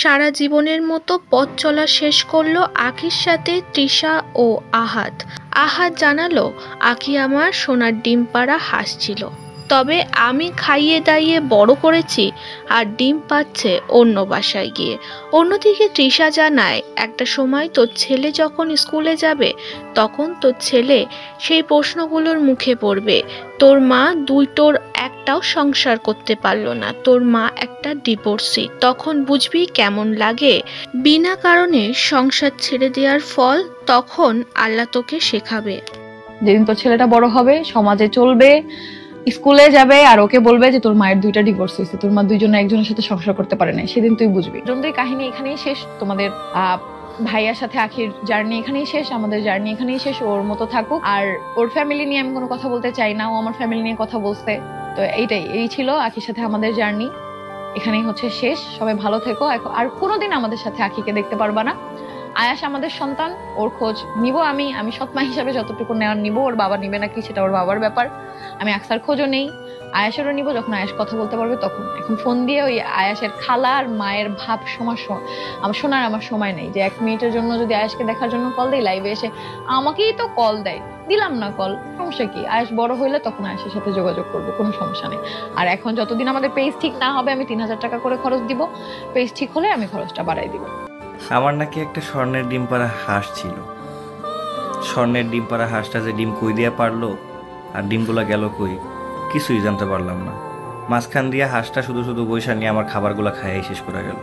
সারা জীবনের মতো পথ চলা শেষ করলো আখির সাথে তৃষা ও আহাদ। আহাদ জানালো, আখি আমার সোনার ডিম পাড়া হাঁস ছিল, তবে আমি খাইয়ে দাইয়ে বড় করেছি, আর ডিম পাচ্ছে অন্য বাসায় গিয়ে। অন্যদিকে তৃষা জানায়, একটা সময় তোর ছেলে যখন স্কুলে যাবে তখন তোর ছেলে সেই প্রশ্নগুলোর মুখে পড়বে, তোর মা দুইটোর একটাও সংসার করতে পারলো না, তোর মা একটা ডিভোর্সি, তখন বুঝবি কেমন লাগে বিনা কারণে সংসার ছেড়ে দেওয়ার ফল। তখন আল্লাহ তোকে শেখাবে। যেদিন তোর ছেলেটা বড় হবে, সমাজে চলবে, স্কুলে যাবে, আর ওকে বলবে যে তোর মায়ের দুইটা ডিভোর্স হয়েছে, তোর মা দুইজনে একজনের সাথে সংসার করতে পারে না, সেদিন তুই বুঝবি। জন্যই কাহিনী এখানেই শেষ। তোমাদের ভাইয়ার সাথে আখির জার্নি এখানেই শেষ, আমাদের জার্নি এখানেই শেষ। ওর মতো থাকুক, আর ওর ফ্যামিলি নিয়ে আমি কোনো কথা বলতে চাই না, ও আমার ফ্যামিলি নিয়ে কথা বলছে। তো এই ছিল আখির সাথে আমাদের জার্নি, এখানেই হচ্ছে শেষ। সবাই ভালো থেকো। আর কোনোদিন আমাদের সাথে আখিকে দেখতে পারবা না। আয়াস আমাদের সন্তান, ওর খোঁজ নিব আমি সৎমা হিসাবে যতটুকু নেওয়ার নিব। ওর বাবা নিবে নাকি সেটা ওর বাবার ব্যাপার। আমি আকসার খোঁজও নেই, আয়াসেরও নিব যখন আয়াস কথা বলতে পারবে তখন। এখন ফোন দিয়ে ওই আয়াসের খালা আর মায়ের ভাব আমার সময় নেই যে 1 মিনিটের জন্য যদি আয়াসকে দেখার জন্য কল দেই, লাইভে এসে আমাকেই তো কল দেয়, দিলাম না কল, সমস্যা কি? আয়াস বড় হইলে তখন আয়াসের সাথে যোগাযোগ করবো, কোনো সমস্যা নেই। আর এখন যতদিন আমাদের পেজ ঠিক না হবে, আমি 3000 টাকা করে খরচ দিব, পেজ ঠিক হলে আমি খরচটা বাড়াই দিব। আমার নাকি একটা স্বর্ণের ডিম পাড়া হাঁস ছিল। স্বর্ণের ডিম পাড়া হাঁসটা যে ডিম কই দিয়া পারলো আর ডিমগুলা গেল কই, কিছুই জানতে পারলাম না। মাঝখান দিয়া হাঁসটা শুধু শুধু বৈশা নিয়ে আমার খাবারগুলা খাইয়াই শেষ করে গেল।